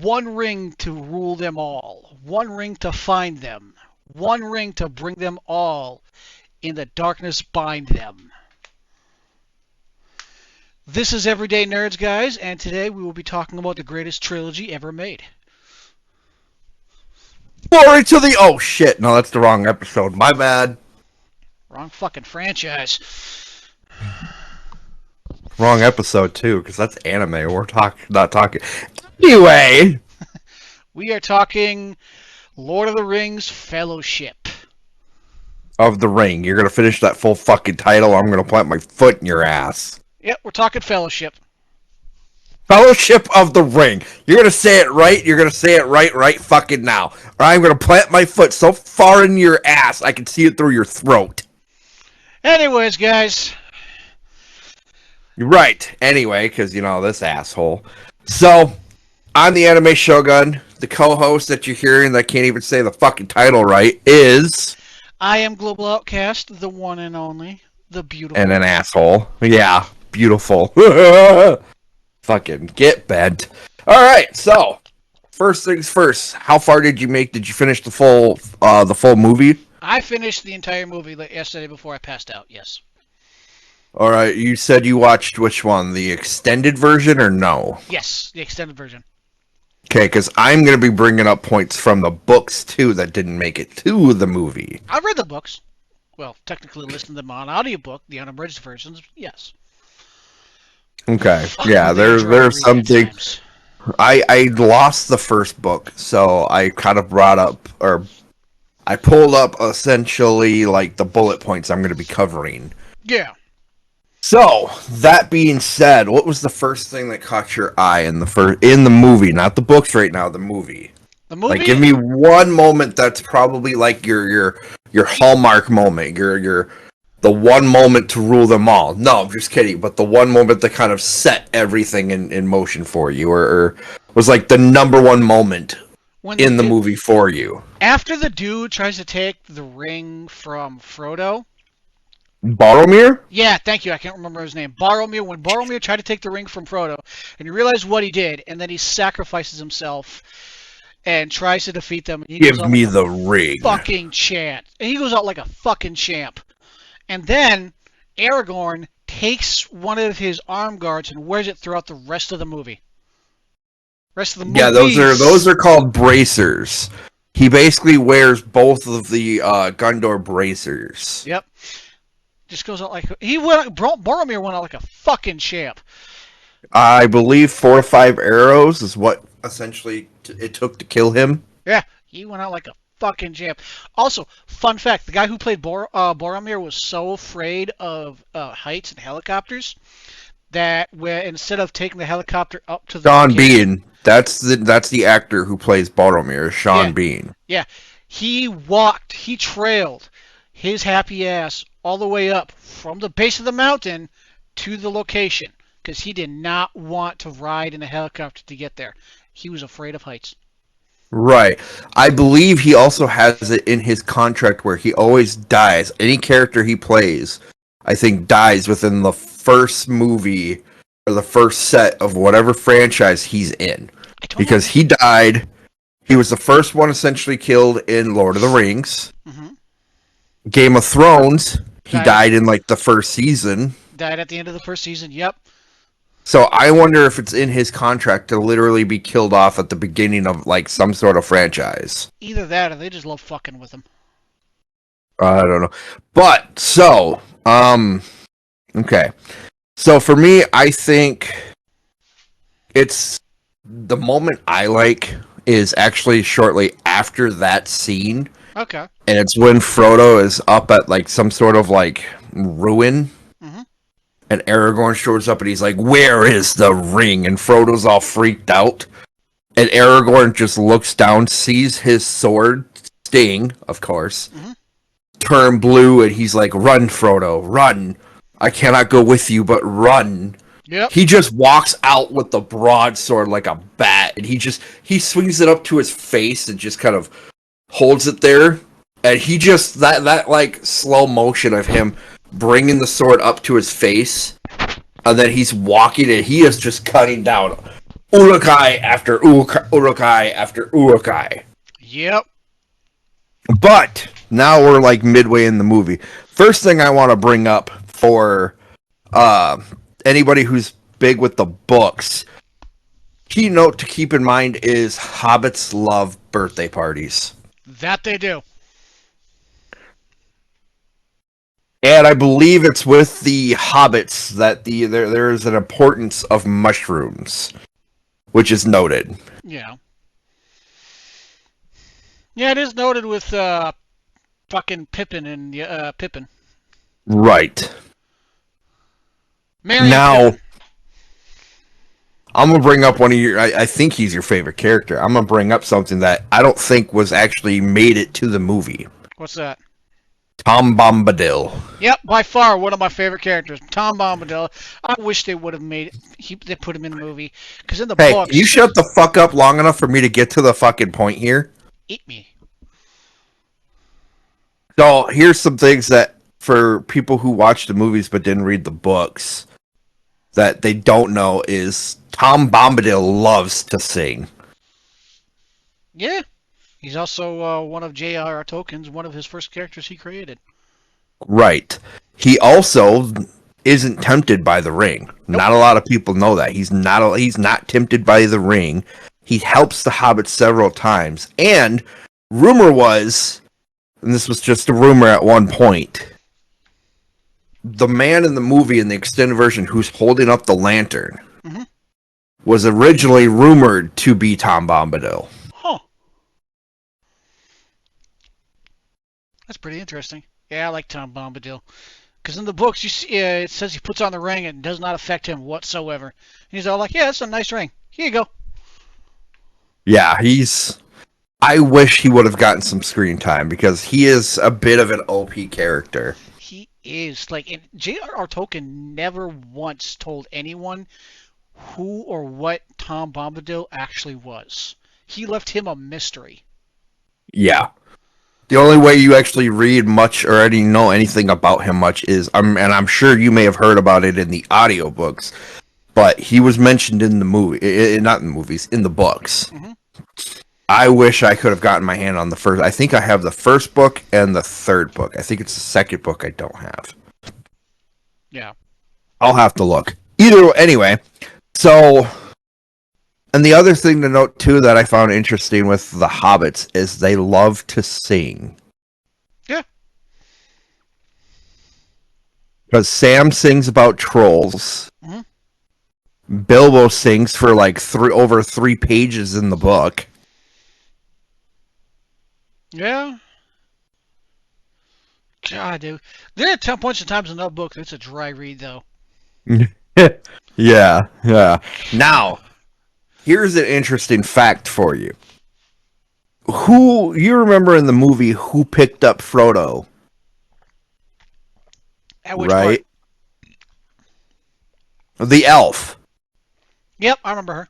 one ring to rule them all, one ring to find them, one ring to bring them all, in the darkness bind them. This is Everyday Nerds, guys, and today we will be talking about the greatest trilogy ever made. Glory to the... Oh, shit. No, that's the wrong episode. My bad. Wrong fucking franchise. Wrong episode, too, because that's anime. We're not talking... Anyway! We are talking Lord of the Rings Fellowship. Of the Ring. You're going to finish that full fucking title, I'm going to plant my foot in your ass. Yep, we're talking Fellowship. Fellowship of the Ring. You're going to say it right. You're going to say it right fucking now. Or I'm going to plant my foot so far in your ass I can see it through your throat. Anyways, guys. You're right. Anyway, because, you know, this asshole. So, I'm the TheAnimeShogun. The co-host that you're hearing that can't even say the fucking title right is... I am Globaloutcast, the one and only, the beautiful... And an asshole. Yeah, beautiful. Fucking get bent. Alright, so, first things first. How far did you make? Did you finish the full movie? I finished the entire movie yesterday before I passed out, yes. Alright, you said you watched which one? The extended version or no? Yes, the extended version. Okay, because I'm going to be bringing up points from the books, too, that didn't make it to the movie. I read the books. Well, technically listened to them on audiobook, the unabridged versions, yes. Okay, yeah, there's some things... I lost the first book, so I kind of brought up, or I pulled up essentially like the bullet points I'm going to be covering. Yeah. So, that being said, what was the first thing that caught your eye in the movie? Not the books right now, the movie. The movie? Like, give me one moment that's probably like your hallmark moment, the one moment to rule them all. No, I'm just kidding, but the one moment that kind of set everything in motion for you, or was like the number one moment in the movie for you. After the dude tries to take the ring from Frodo... Boromir? Yeah, thank you. I can't remember his name. Boromir. When Boromir tried to take the ring from Frodo, and you realize what he did, and then he sacrifices himself and tries to defeat them. And he Give me the ring. Fucking champ. And he goes out like a fucking champ. And then Aragorn takes one of his arm guards and wears it throughout the rest of the movie. Yeah, those are called bracers. He basically wears both of the Gondor bracers. Yep. Just goes out like Boromir went out like a fucking champ. I believe 4 or 5 arrows is what essentially it took to kill him. Yeah, he went out like a fucking champ. Also, fun fact: the guy who played Boromir was so afraid of heights and helicopters that instead of taking the helicopter up to the Sean Bean, that's the actor who plays Boromir, Sean Bean. Yeah, he trailed his happy ass all the way up from the base of the mountain to the location because he did not want to ride in a helicopter to get there. He was afraid of heights. Right. I believe he also has it in his contract where he always dies. Any character he plays, I think, dies within the first movie or the first set of whatever franchise he's in. Because he died. He was the first one essentially killed in Lord of the Rings. Mm-hmm. Game of Thrones, he died in like the first season. Died at the end of the first season, yep. So I wonder if it's in his contract to literally be killed off at the beginning of like some sort of franchise. Either that or they just love fucking with him. I don't know. But, so, okay. So for me, I think it's the moment I like is actually shortly after that scene. Okay. And it's when Frodo is up at like some sort of like ruin. Mm-hmm. And Aragorn shows up and he's like, "Where is the ring?" And Frodo's all freaked out. And Aragorn just looks down, sees his sword, Sting, of course, turn blue, and he's like, "Run, Frodo, run. I cannot go with you, but run." Yep. He just walks out with the broadsword like a bat, and he swings it up to his face and just kind of holds it there. And he just, that like slow motion of him bringing the sword up to his face, and then he's walking and he is just cutting down urukai after urukai after urukai. Yep. But now we're like midway in the movie. First thing I want to bring up for uh, anybody who's big with the books, key note to keep in mind is hobbits love birthday parties. That they do. And I believe it's with the hobbits that there's an importance of mushrooms, which is noted. Yeah. Yeah, it is noted with fucking Pippin and Pippin. Right. Merry and Now, Pippin. I'm going to bring up one of your, I think he's your favorite character. I'm going to bring up something that I don't think was actually made it to the movie. What's that? Tom Bombadil. Yep, by far one of my favorite characters, Tom Bombadil. I wish they would have made they put him in the movie because in the Hey, books, you shut the fuck up long enough for me to get to the fucking point here? eat me. So, here's some things that, for people who watch the movies but didn't read the books, that they don't know is Tom Bombadil loves to sing. Yeah, he's also one of J.R.R. Tolkien's one of his first characters he created. Right. He also isn't tempted by the ring. Nope. Not a lot of people know that. He's not tempted by the ring. He helps the hobbits several times. And rumor was, and this was just a rumor at one point, the man in the movie in the extended version who's holding up the lantern Mm-hmm. was originally rumored to be Tom Bombadil. Huh. That's pretty interesting. Yeah, I like Tom Bombadil. Because in the books, you see, it says he puts on the ring and it does not affect him whatsoever. And he's all like, yeah, it's a nice ring. Here you go. Yeah, I wish he would have gotten some screen time because he is a bit of an OP character. He is. Like, and J.R.R. Tolkien never once told anyone who or what Tom Bombadil actually was. He left him a mystery. Yeah. The only way you actually read much or already know anything about him much is, and I'm sure you may have heard about it in the audiobooks, but he was mentioned in the movie, not in the movies, in the books. Mm-hmm. I wish I could have gotten my hand on the first. I think I have the first book and the third book. I think it's the second book I don't have. Yeah. I'll have to look. Anyway, so, and the other thing to note too that I found interesting with the hobbits is they love to sing. Yeah. Because Sam sings about trolls. Mm-hmm. Bilbo sings for like over 3 pages in the book. Yeah. God, dude. There are points and times in that book that's a dry read, though. Yeah. Now, here's an interesting fact for you. Who, you remember in the movie who picked up Frodo? At which Right? part? The elf. Yep, I remember her.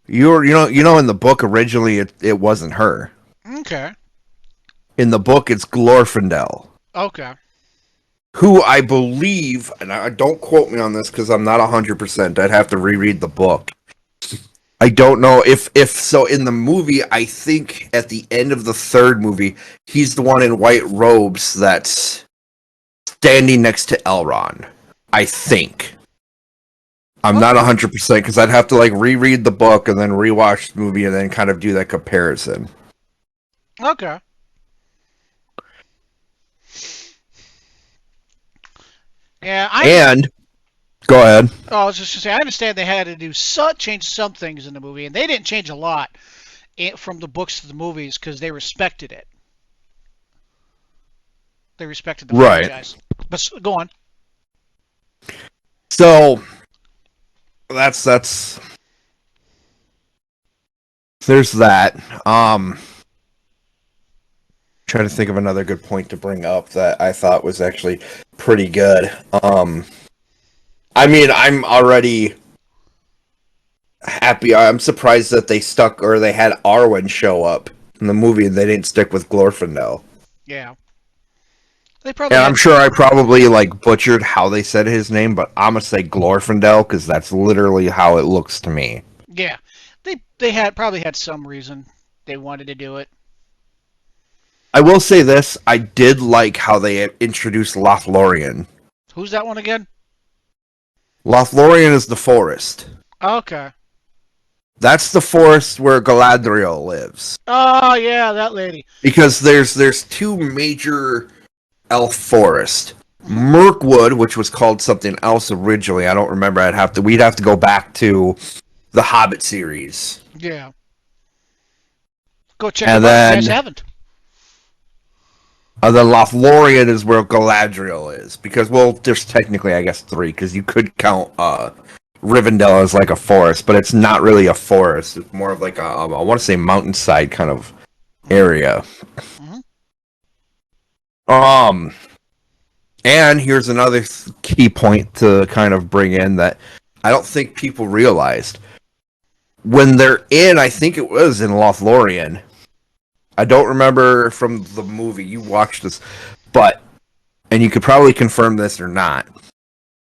You know in the book originally it wasn't her. Okay. In the book it's Glorfindel. Okay. Who I believe, and I don't quote me on this because I'm not 100%. I'd have to reread the book. I don't know if so. In the movie, I think at the end of the third movie, he's the one in white robes that's standing next to Elrond. I think. I'm not 100% because I'd have to like reread the book and then rewatch the movie and then kind of do that comparison. Okay. Yeah, And go ahead. I was just gonna say, I understand they had to change some things in the movie, and they didn't change a lot from the books to the movies because they respected it. They respected the Right. franchise. But go on. So that's there's that. Trying to think of another good point to bring up that I thought was actually pretty good. I mean, I'm already happy. I'm surprised that they stuck or they had Arwen show up in the movie and they didn't stick with Glorfindel. Yeah. They probably. And I'm sure I probably like butchered how they said his name, but I'm gonna say Glorfindel because that's literally how it looks to me. Yeah, they had probably had some reason they wanted to do it. I will say this: I did like how they introduced Lothlorien. Who's that one again? Lothlorien is the forest. Okay. That's the forest where Galadriel lives. Oh yeah, that lady. Because there's two major elf forests. Hmm. Mirkwood, which was called something else originally, I don't remember. We'd have to go back to the Hobbit series. Yeah. Go check And them out if you guys then haven't. the Lothlorien is where Galadriel is. Because, well, there's technically, I guess, three, because you could count Rivendell as like a forest, but it's not really a forest. It's more of like I want to say mountainside kind of Hmm. area. Hmm. Um, and here's another key point to kind of bring in that I don't think people realized. When they're in, I think it was in Lothlorien. I don't remember from the movie. You watched this, but, and you could probably confirm this or not.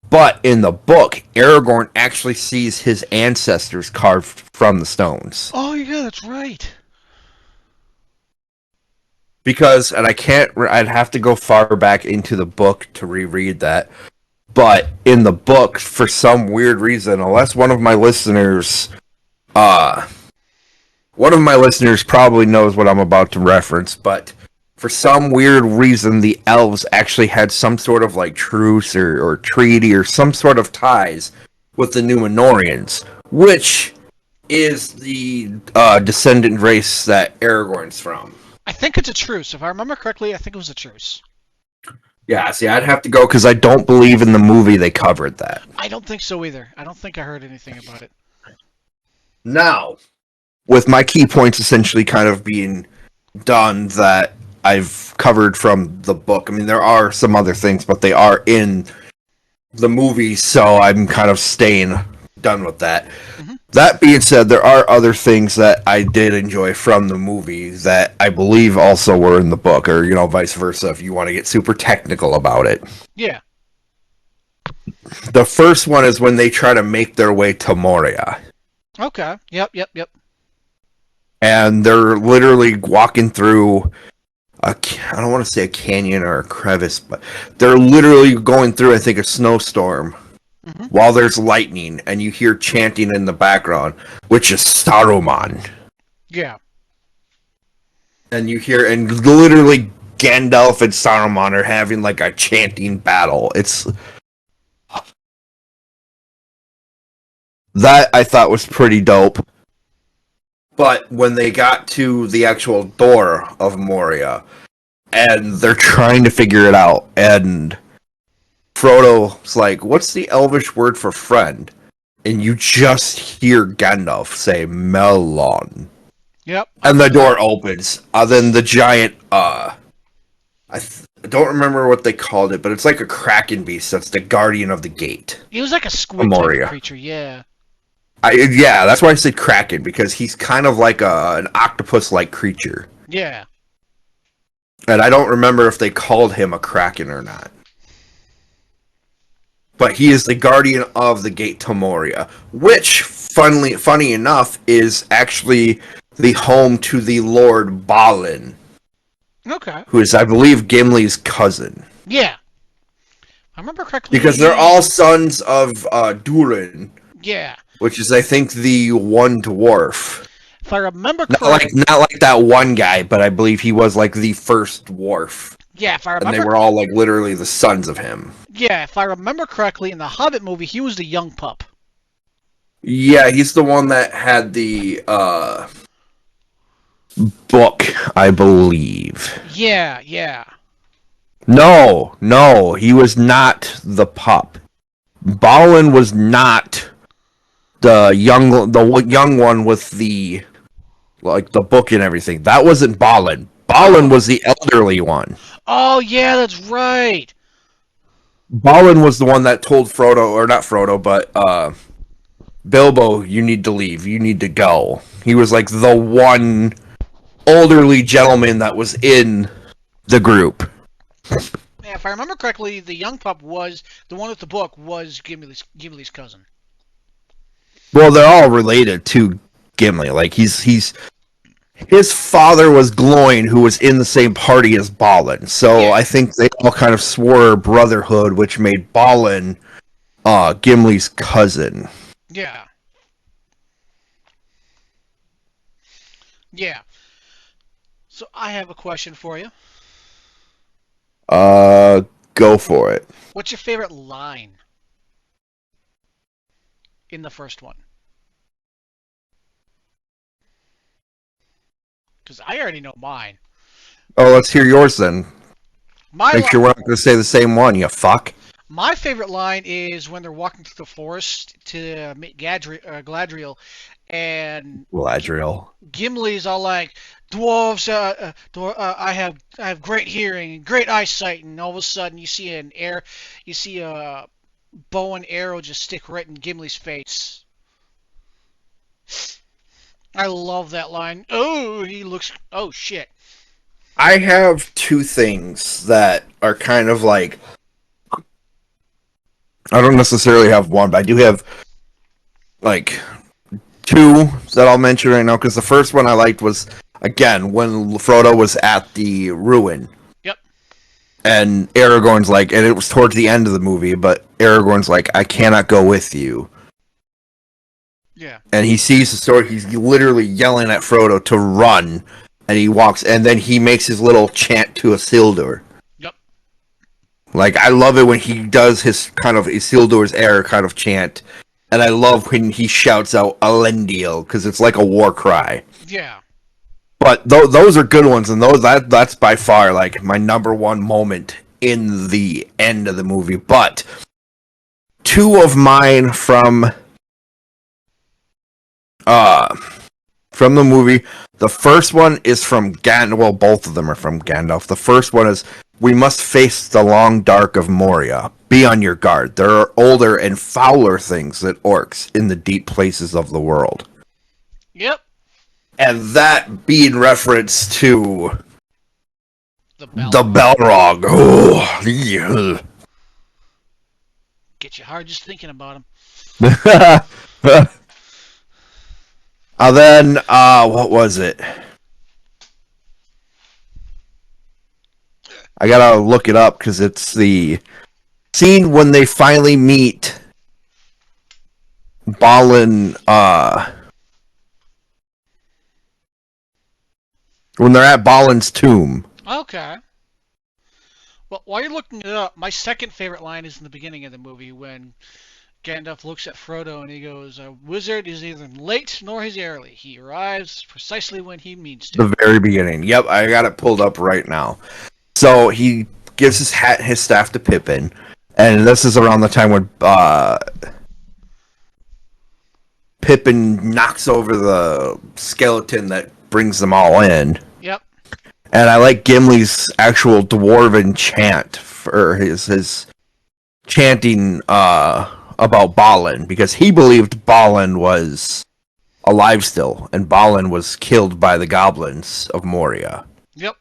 But in the book, Aragorn actually sees his ancestors carved from the stones. Oh yeah, that's right. Because, and I'd have to go far back into the book to reread that. But in the book, for some weird reason, unless uh, one of my listeners probably knows what I'm about to reference, but for some weird reason, the elves actually had some sort of like truce or treaty or some sort of ties with the Numenorians, which is the descendant race that Aragorn's from. I think it's a truce. If I remember correctly, I think it was a truce. Yeah, see, I'd have to go because I don't believe in the movie they covered that. I don't think so either. I don't think I heard anything about it. Now, with my key points essentially kind of being done that I've covered from the book. I mean, there are some other things, but they are in the movie, so I'm kind of staying done with that. Hmm. That being said, there are other things that I did enjoy from the movie that I believe also were in the book, or, vice versa, if you want to get super technical about it. Yeah. The first one is when they try to make their way to Moria. Okay. Yep. Yep. Yep. And they're literally walking through I don't want to say a canyon or a crevice, but they're literally going through, I think, a snowstorm Hmm. while there's lightning, and you hear chanting in the background, which is Saruman. Yeah. And you hear, and literally Gandalf and Saruman are having like a chanting battle. That I thought was pretty dope. But when they got to the actual door of Moria, and they're trying to figure it out, and Frodo's like, "What's the Elvish word for friend?" And you just hear Gandalf say "Melon," Yep. I and the remember door that. opens. Then the giant, I don't remember what they called it, but it's like a kraken beast. That's the guardian of the gate He was like a of squid type of Moria. creature. Yeah. Yeah, that's why I said kraken, because he's kind of like an octopus-like creature. Yeah. And I don't remember if they called him a kraken or not. But he is the guardian of the gate to Moria, which, funny enough, is actually the home to the Lord Balin, Okay. who is, I believe, Gimli's cousin. Yeah. I remember Because they're all correctly. sons of Durin, Yeah. which is, I think, the one dwarf. If I remember Not correct. like not like that one guy, but I believe he was like the first dwarf, Yeah. If I and they remember. were all like literally the sons of him. Yeah. If I remember correctly, in the Hobbit movie, he was the young pup. Yeah, he's the one that had the book, I believe. Yeah. Yeah. No, he was not the pup. Balin was not the young one with the like the book and everything. That wasn't Balin. Balin Oh. was the elderly one. Oh yeah, that's right. Balin was the one that told Frodo, or not Frodo, but Bilbo, you need to leave. You need to go. He was like the one elderly gentleman that was in the group. Yeah, if I remember correctly, the young pup was the one with the book was Gimli's cousin. Well, they're all related to Gimli. Like he's his father was Gloin, who was in the same party as Balin. So Yeah, I think they all kind of swore brotherhood, which made Balin Gimli's cousin. yeah, yeah. So I have a question for you. Uh, go for it. What's your favorite line in the first one? Because I already know mine. Oh, let's hear yours then. My Make sure we're not going to say the same one, you fuck. my favorite line is when they're walking through the forest to meet Gladriel, and Galadriel. Gimli's all like, "Dwarves, I have great hearing and great eyesight," and all of a sudden you see a bow and arrow just stick right in Gimli's face. I love that line. Oh, he looks. Oh shit. I have two things that are kind of like I don't necessarily have one, but I do have like two that I'll mention right now because the first one I liked was again when Frodo was at the ruin Yep. and Aragorn's like, and it was towards the end of the movie, but Aragorn's like, I cannot go with you, Yeah. and he sees the sword. He's literally yelling at Frodo to run, and he walks, and then he makes his little chant to Isildur. Yep. Like I love it when he does his kind of Isildur's air kind of chant, and I love when he shouts out Elendil because it's like a war cry. Yeah. But those are good ones, and that's by far like my number one moment in the end of the movie. But two of mine uh from the movie. The first one is from Gandalf. Well, both of them are from Gandalf. The first one is, "We must face the long dark of Moria. Be on your guard. There are older and fouler things than orcs in the deep places of the world." Yep. And that being reference to The the Balrog. Balrog. Oh, yeah. Get you hard just thinking about him. And then, what was it? I gotta look it up because it's the scene when they finally meet Balin, when they're at Balin's tomb. Okay. Well, while you're looking it up, my second favorite line is in the beginning of the movie when Gandalf looks at Frodo and he goes, "A wizard is neither late nor is early. He arrives precisely when he means to." The very beginning. Yep, I got it pulled up right now. So he gives his staff to Pippin, and this is around the time when Pippin knocks over the skeleton that brings them all in. Yep. And I like Gimli's actual dwarven chant for his chanting about Balin because he believed Balin was alive still, and Balin was killed by the goblins of Moria. Yep.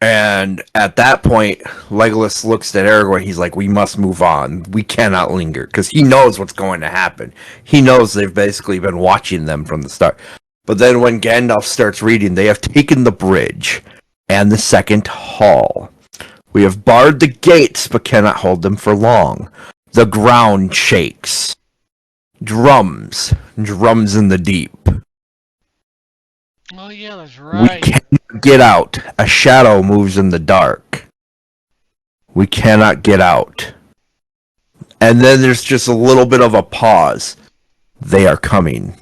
And at that point, Legolas looks at Aragorn. He's like, "We must move on. We cannot linger," because he knows what's going to happen. He knows they've basically been watching them from the start. But then when Gandalf starts reading, they have taken the bridge and the second hall. We have barred the gates, but cannot hold them for long. The ground shakes. Drums in the deep. Oh yeah, that's We right. cannot get out. A shadow moves in the dark. We cannot get out. And then there's just a little bit of a pause. They are coming.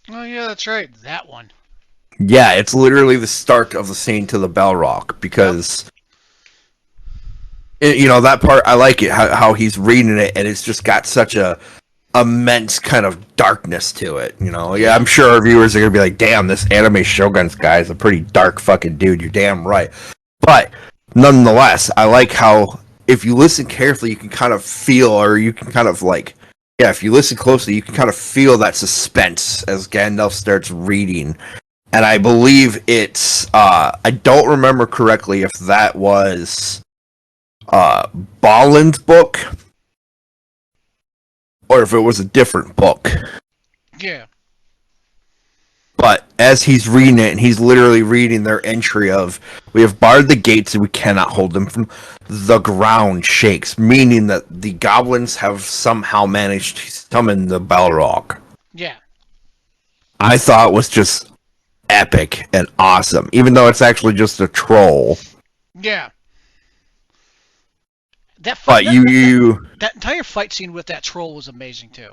Oh yeah, that's right. That one. Yeah, it's literally the start of the scene to the Balrog Yep. because that part I like it how he's reading it and it's just got such a immense kind of darkness to it. Yeah, I'm Yep. sure our viewers are gonna be like, "Damn, this anime Shogun's guy is a pretty dark fucking dude." You're damn right, but nonetheless, I like how if you listen carefully, you can kind of feel, or you can kind of like, yeah, if you listen closely, you can kind of feel that suspense as Gandalf starts reading. And I believe it's I don't remember correctly if that was Balin's book or if it was a different book. Yeah. But as he's reading it, and he's literally reading their entry of, we have barred the gates and we cannot hold them from, the ground shakes, meaning that the goblins have somehow managed to summon the Balrog. Yeah. I thought was just epic and awesome, even though it's actually just a troll. Yeah. That fight, But you that entire fight scene with that troll was amazing too.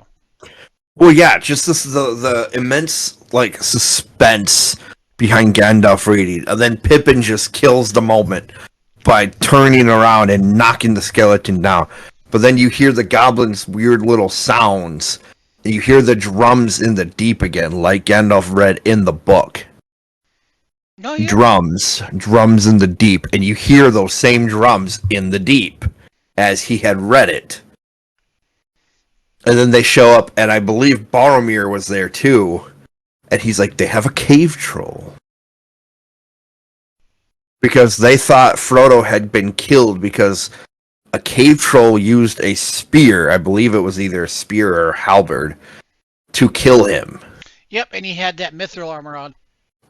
well, yeah, just this the immense like suspense behind Gandalf reading, and then Pippin just kills the moment by turning around and knocking the skeleton down. But then you hear the goblins' weird little sounds, and you hear the drums in the deep again, like Gandalf read in the book. Oh yeah. Drums in the deep, and you hear those same drums in the deep as he had read it. And then they show up, and I believe Boromir was there too. And he's like, they have a cave troll. Because they thought Frodo had been killed because a cave troll used a spear, I believe it was either a spear or a halberd, to kill him. Yep, and he had that mithril armor on.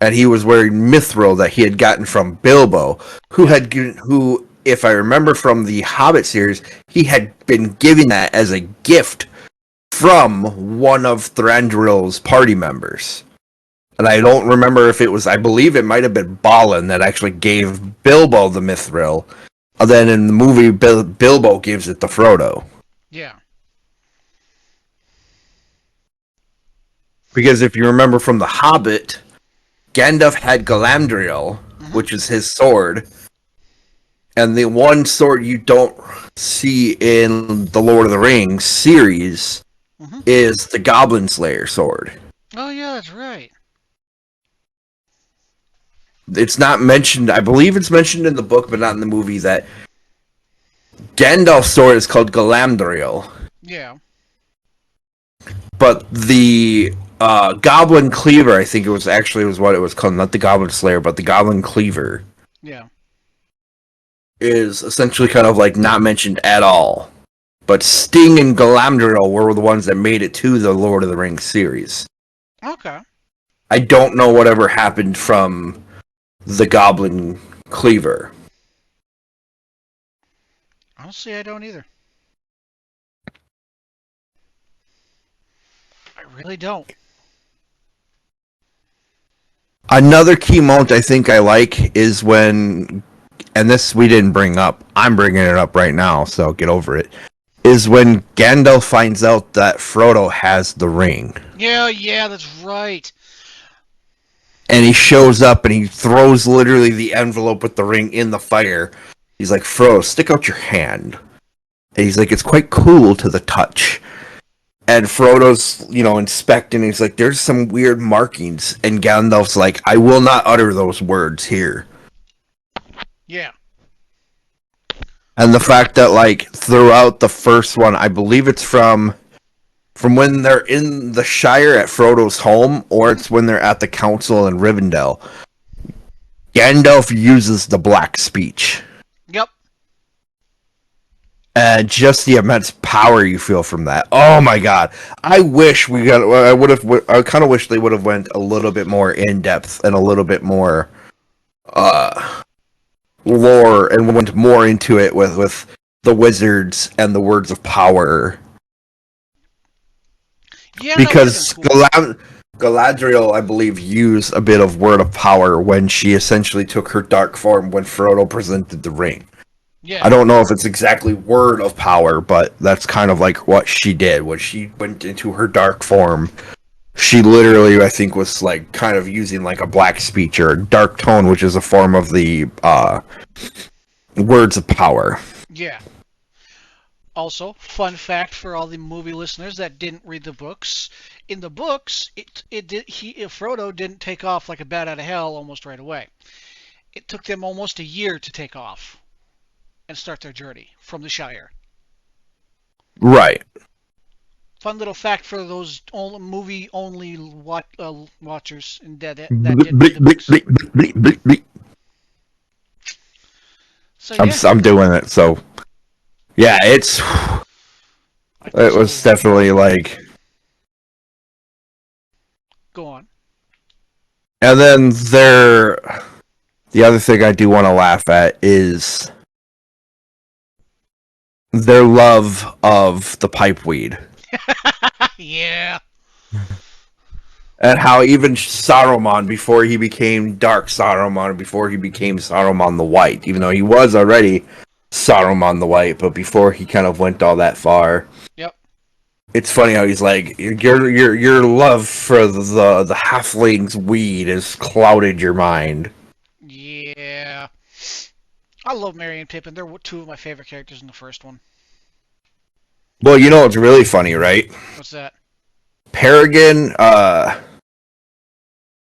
And he was wearing mithril that he had gotten from Bilbo, who, if I remember from the Hobbit series, he had been given that as a gift from one of Thranduil's party members. And I don't remember if it was, I believe it might have been Balin that actually gave Bilbo the mithril. And then in the movie, Bilbo gives it to Frodo. Yeah. Because if you remember from The Hobbit, Gandalf had Galadriel, which is his sword. And the one sword you don't see in the Lord of the Rings series is the Goblin Slayer sword. Oh yeah, that's right. It's not mentioned, I believe it's mentioned in the book, but not in the movie, that Gandalf's sword is called Galadriel. Yeah. But the Goblin Cleaver, I think it was what it was called, not the Goblin Slayer, but the Goblin Cleaver. Yeah. Is essentially kind of like not mentioned at all. But Sting and Galadriel were the ones that made it to the Lord of the Rings series. Okay. I don't know whatever happened from the Goblin Cleaver. Honestly, I don't either. I really don't. Another key moment I think I like is when, and this we didn't bring up, I'm bringing it up right now, so get over it, is when Gandalf finds out that Frodo has the ring. Yeah, that's right. And he shows up and he throws literally the envelope with the ring in the fire. He's like, Frodo, stick out your hand. And he's like, it's quite cool to the touch. And Frodo's, inspecting. He's like, there's some weird markings. And Gandalf's like, I will not utter those words here. Yeah. And the fact that, like, throughout the first one, I believe it's from when they're in the Shire at Frodo's home, or it's when they're at the council in Rivendell, Gandalf uses the black speech. Yep. And just the immense power you feel from that. Oh my god. I wish I kind of wish they would have went a little bit more in depth and a little bit more lore and went more into it with the wizards and the words of power. Yeah, Because cool. Galadriel, I believe, used a bit of word of power when she essentially took her dark form when Frodo presented the ring. Yeah. I don't know if it's exactly word of power, but that's kind of like what she did. When she went into her dark form, she literally, I think, was like kind of using like a black speech or a dark tone, which is a form of the words of power. Yeah. Also, fun fact for all the movie listeners that didn't read the books: in the books, Frodo didn't take off like a bat out of hell almost right away. It took them almost a year to take off and start their journey from the Shire. Right. Fun little fact for those movie only watchers and that didn't read the books. So yeah. I'm doing it. So yeah, it's. I It totally was agree. definitely like, Go on. and then the other thing I do want to laugh at is their love of the pipeweed. Yeah. And how even Saruman, before he became Dark Saruman, before he became Saruman the White, even though he was already Saruman the White, but before he kind of went all that far, Yep. it's funny how he's like, your love for the halfling's weed has clouded your mind. Yeah. I love Mary and Pippin. They're two of my favorite characters in the first one. Well, you know what's really funny, right? What's that? Peregrine,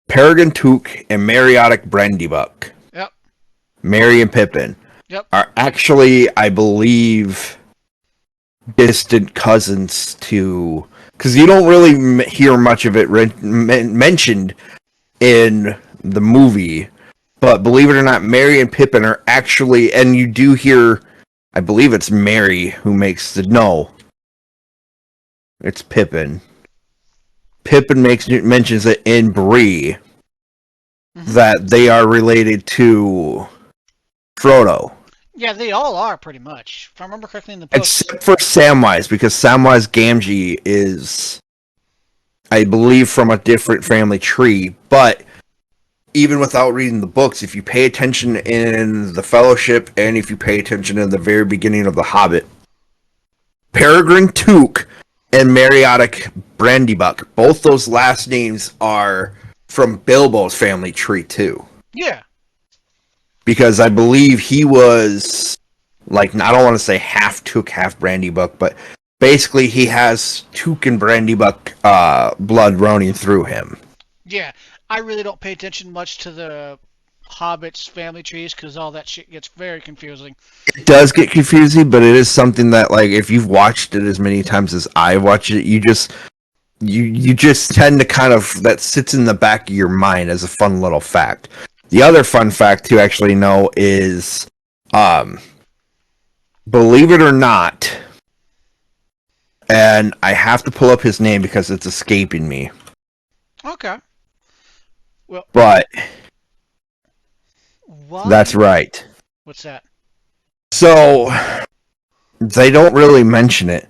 Peregrine Took and Mariotic Brandybuck, Yep. Merry and Pippin, Yep. are actually, I believe, distant cousins to, because you don't really hear much of it mentioned in the movie, but believe it or not, Merry and Pippin are actually, and you do hear, I believe it's Merry who makes the, no, it's Pippin. Pippin mentions it in Bree Hmm. that they are related to Frodo. Yeah, they all are pretty much. If I remember correctly in the books. Except for Samwise, because Samwise Gamgee is, I believe, from a different family tree. But even without reading the books, if you pay attention in the Fellowship and if you pay attention in the very beginning of The Hobbit, Peregrine Took and Mariotic Brandybuck, both those last names are from Bilbo's family tree too. Yeah. Because I believe he was, like, I don't want to say half Took, half Brandybuck, but basically he has Took and Brandybuck blood running through him. Yeah. I really don't pay attention much to the Hobbits family trees because all that shit gets very confusing. It does get confusing, but it is something that, like, if you've watched it as many times as I watched it, you just tend to kind of, that sits in the back of your mind as a fun little fact. The other fun fact to actually know is, um, believe it or not, and I have to pull up his name because it's escaping me, Okay. Well, but that's why? right. What's that? So, they don't really mention it,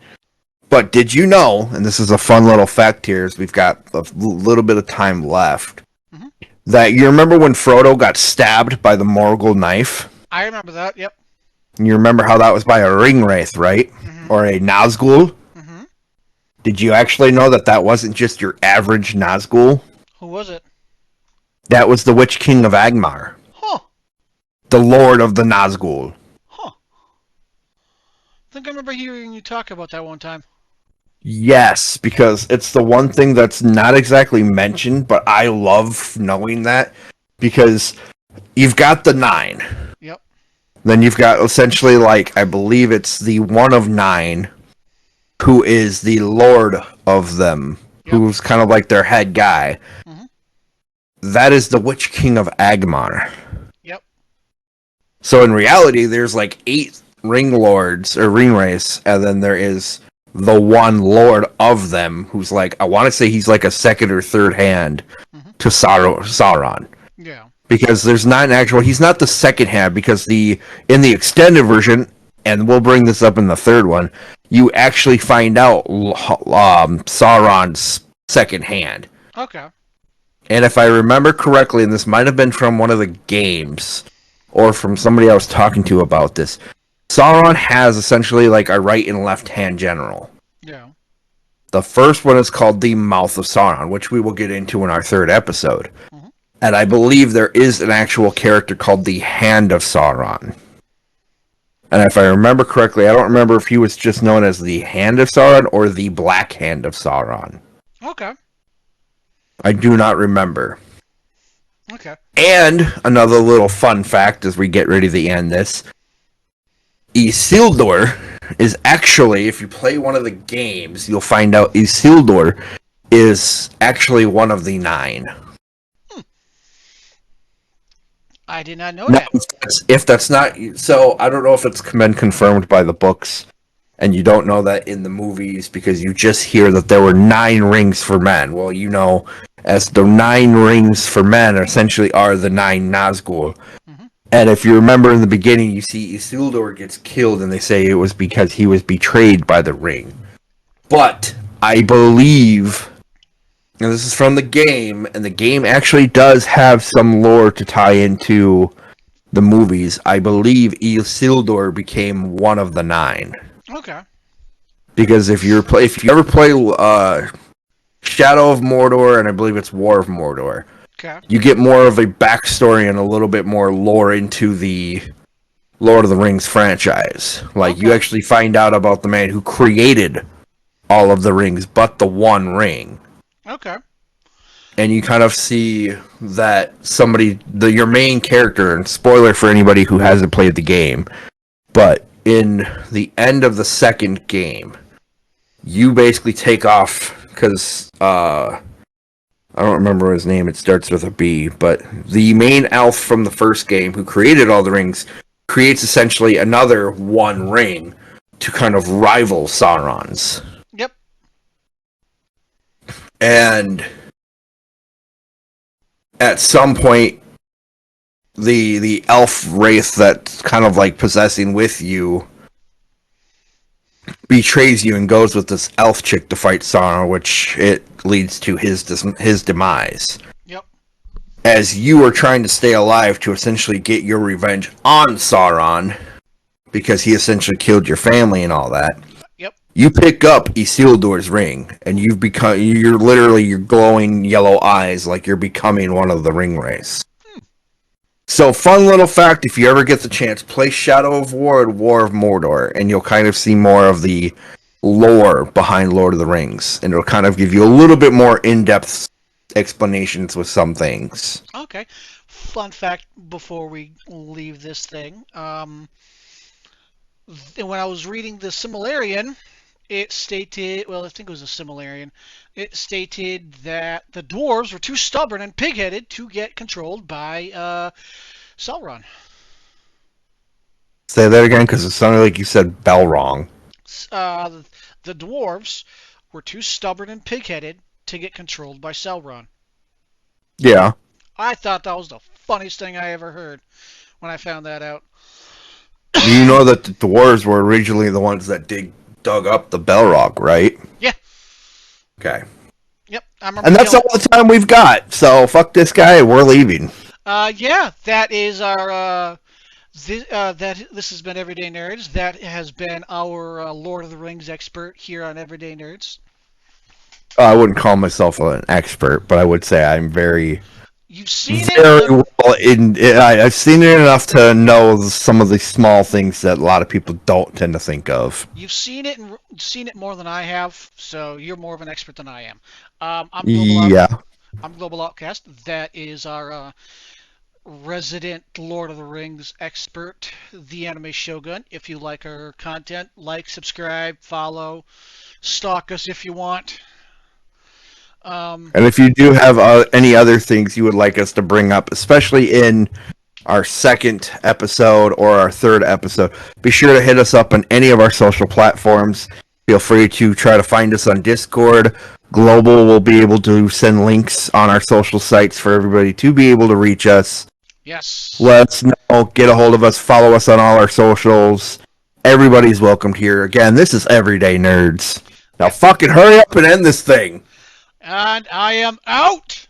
but did you know, and this is a fun little fact here, as we've got a little bit of time left, Hmm. that you remember when Frodo got stabbed by the Morgul knife? I remember that. Yep. You remember how that was by a ringwraith, right? Hmm. Or a Nazgul? Hmm. Did you actually know that that wasn't just your average Nazgul? Who was it? That was the Witch King of Agmar, Huh. the Lord of the Nazgul. Huh. I think I remember hearing you talk about that one time. Yes, because it's the one thing that's not exactly mentioned, but I love knowing that because you've got the nine. Yep. Then you've got essentially, like, I believe it's the one of nine who is the lord of them, Yep. who's kind of like their head guy. Hmm. That is the Witch King of Agmar. Yep. So in reality, there's like 8 ring lords or ring race, and then there is the one lord of them who's like, I want to say he's like a second or third hand Hmm. to Sauron. Yeah. Because there's not an actual, he's not the second hand, because in the extended version, and we'll bring this up in the third one, you actually find out Sauron's second hand. Okay. And if I remember correctly, and this might have been from one of the games, or from somebody I was talking to about this, Sauron has essentially like a right and left hand general. Yeah. The first one is called the Mouth of Sauron, which we will get into in our third episode. Hmm. And I believe there is an actual character called the Hand of Sauron. And if I remember correctly, I don't remember if he was just known as the Hand of Sauron or the Black Hand of Sauron. Okay. I do not remember. Okay. And another little fun fact as we get ready to end this, Isildur is actually, if you play one of the games, you'll find out Isildur is actually one of the 9. Hmm. I did not know Now, that. if that's not, so I don't know if it's been confirmed by the books and you don't know that in the movies because you just hear that there were 9 rings for men. Well, as the 9 rings for men essentially are the 9 Nazgul. Hmm. And if you remember in the beginning, you see Isildur gets killed, and they say it was because he was betrayed by the ring. But I believe, and this is from the game, and the game actually does have some lore to tie into the movies. I believe Isildur became one of the 9. Okay. Because if you ever play Shadow of Mordor, and I believe it's War of Mordor, Okay. you get more of a backstory and a little bit more lore into the Lord of the Rings franchise. Like, you Okay. actually find out about the man who created all of the rings but the one ring. Okay. And you kind of see that your main character, and spoiler for anybody who hasn't played the game, but in the end of the second game, you basically take off because I don't remember his name. It starts with a B, but the main elf from the first game who created all the rings creates essentially another one ring to kind of rival Sauron's. Yep. And at some point, the elf wraith that's kind of like possessing with you betrays you and goes with this elf chick to fight Sauron, which it leads to his demise. Yep. As you are trying to stay alive to essentially get your revenge on Sauron, because he essentially killed your family and all that, Yep. you pick up Isildur's ring, and you're literally your glowing yellow eyes like you're becoming one of the ring race. So, fun little fact, if you ever get the chance, play Shadow of War and War of Mordor, and you'll kind of see more of the lore behind Lord of the Rings, and it'll kind of give you a little bit more in-depth explanations with some things. Okay. Fun fact before we leave this thing. When I was reading the Similarian, it stated, well, I think it was a Similarian, it stated that the dwarves were too stubborn and pig-headed to get controlled by Sauron. Say that again, because it sounded like you said Bell wrong. Uh, the dwarves were too stubborn and pig-headed to get controlled by Sauron. Yeah. I thought that was the funniest thing I ever heard when I found that out. Do you know that the dwarves were originally the ones that dug up the Balrog, right? Yeah. Okay. Yep. I remember And that's killing. all the time we've got, so fuck this guy, we're leaving. Yeah. That is our. This has been Everyday Nerds. That has been our Lord of the Rings expert here on Everyday Nerds. I wouldn't call myself an expert, but I would say I'm very, You've seen very it. well I've seen it enough to know some of the small things that a lot of people don't tend to think of. You've seen it and seen it more than I have, so you're more of an expert than I am. Yeah. I'm Global Outcast. That is our resident Lord of the Rings expert, TheAnimeShogun. If you like our content, like, subscribe, follow, stalk us if you want. And if you do have any other things you would like us to bring up, especially in our second episode or our third episode, be sure to hit us up on any of our social platforms. Feel free to try to find us on Discord. Global will be able to send links on our social sites for everybody to be able to reach us. Yes. Let us know, get a hold of us, follow us on all our socials. Everybody's welcomed here. Again, this is Everyday Nerds. Now fucking hurry up and end this thing. And I am out!